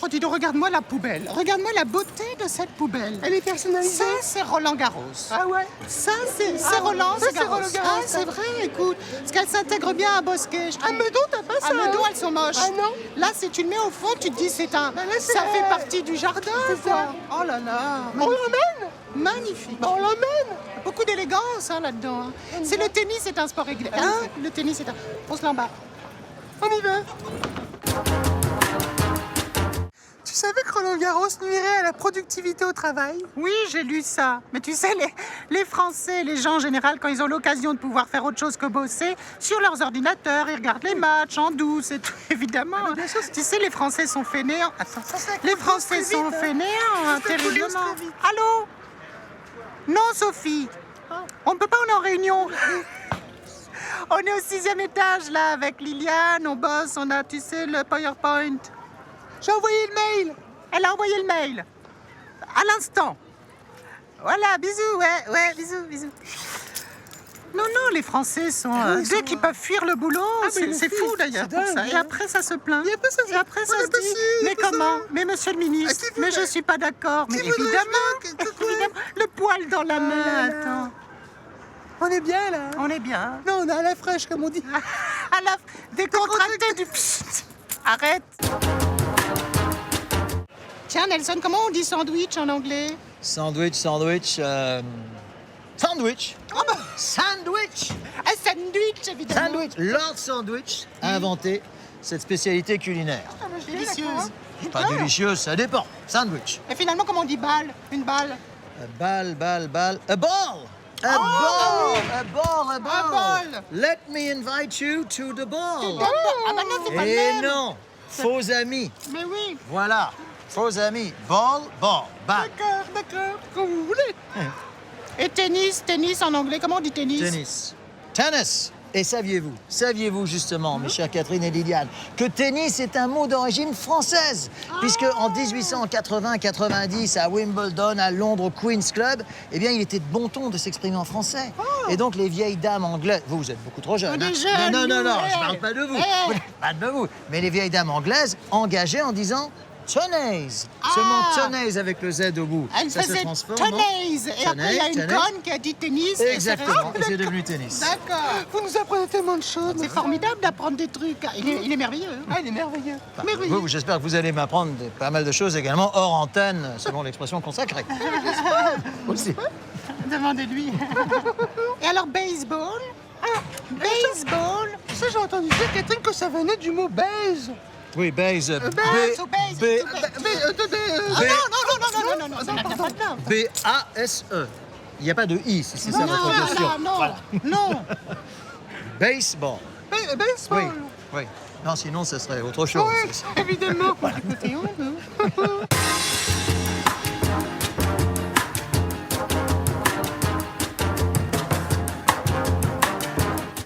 Oh, dis donc, regarde-moi la poubelle. Regarde-moi la beauté de cette poubelle. Elle est personnalisée. Ça, c'est Roland Garros. Ah ouais. Ça, c'est Ah, Roland ça, c'est Garros. Roland Garros, Ah, c'est vrai, écoute. Parce qu'elle s'intègre bien à Bosquet, je À trouve. Meudon, t'as pas ça. À Meudon, hein? elles sont moches. Ah non. Là, si tu le mets au fond, tu te dis c'est un. Bah, là, c'est ça fait vrai. partie du jardin, C'est quoi. ça. Oh là là. On Magnifique. l'emmène. Magnifique. On l'emmène. Beaucoup d'élégance hein, là-dedans. hein. C'est le tennis, c'est un sport régulier. Hein, le tennis, c'est un. On se l'embarque. On y va. Tu savais que Roland Garros nuirait à la productivité au travail? Oui, j'ai lu ça. Mais tu sais, les Français, les gens en général, quand ils ont l'occasion de pouvoir faire autre chose que bosser, sur leurs ordinateurs, ils regardent les matchs en douce et tout, évidemment. Ah, mais bien sûr, tu sais, les Français sont fainéants. Attends, ça les coule Français très sont vite, hein. fainéants, hein, Ça coule terriblement. très vite. Allô? Non, Sophie. On ne peut pas, on est en réunion. On est au 6e étage, là, avec Liliane, on bosse, on a, tu sais, le PowerPoint. J'ai envoyé le mail. Elle a envoyé le mail. À l'instant. Voilà, bisous, ouais, bisous. Non, les Français sont... Ah oui, dès ils sont, qu'ils peuvent fuir le boulot, Ah, mais c'est ils fou fuient, d'ailleurs c'est pour ça. dingue, Et hein. après, ça se plaint. Et après, ça se- Et après, ça On se est pas dit, sûr, mais pas comment? ça. Mais monsieur le ministre, Ah, qui mais voudrait- je suis pas d'accord. Mais Qui voudrait évidemment, jouer que quoi? évidemment, le poil dans la main, là là. attends. On est bien là. On est bien. Non, on est à la fraîche comme on dit. À la décontracté du... Arrête. Tiens, Nelson, comment on dit sandwich en anglais? Sandwich. Sandwich. Sandwich. Un sandwich, évidemment. Sandwich. Lord Sandwich a inventé cette spécialité culinaire. Délicieuse. Pas délicieuse, ça dépend. Sandwich. Et finalement, comment on dit balle? Une balle? Balle. A ball. A ball. ball. Let me invite you to the ball. Ah bah non, c'est pas le Et même. non, faux amis. Mais oui. Voilà, faux amis. Ball, balle. D'accord, comme vous voulez. Et tennis en anglais, comment on dit tennis? Tennis. Et saviez-vous justement, mes chères Catherine et Liliane, que tennis est un mot d'origine française, puisque en 1880-90 à Wimbledon, à Londres, au Queen's Club, eh bien, il était de bon ton de s'exprimer en français. Et donc les vieilles dames anglaises, vous êtes beaucoup trop jeunes. On est hein. jeunes, Non, nous, je parle pas de vous. Eh. Je parle de vous. Mais les vieilles dames anglaises engageaient en disant tennis. Seulement tennis avec le Z au bout. Elle Ça se faisait transforme en tennis. Et après, il y a une tennis. conne qui a dit tennis. et c'est Exactement, resté. c'est devenu tennis. D'accord. Vous nous apprenez tellement de choses. C'est formidable d'apprendre des trucs. Il est merveilleux. hein. Ah, il est merveilleux. Merveilleux. Vous, j'espère que vous allez m'apprendre pas mal de choses également hors antenne, selon l'expression consacrée. Aussi. Demandez-lui. Et alors, baseball? Baseball? Tu sais, j'ai entendu dire, Catherine, que ça venait du mot baise. Oui, base. to base. Ah non, ça n'a pas de là. B-A-S-E. Il n'y a pas de I, si c'est ça Non, votre question. non. Baseball. Baseball. Oui. Non, sinon, ce serait autre chose. Oui, évidemment. Écoutez, on veut.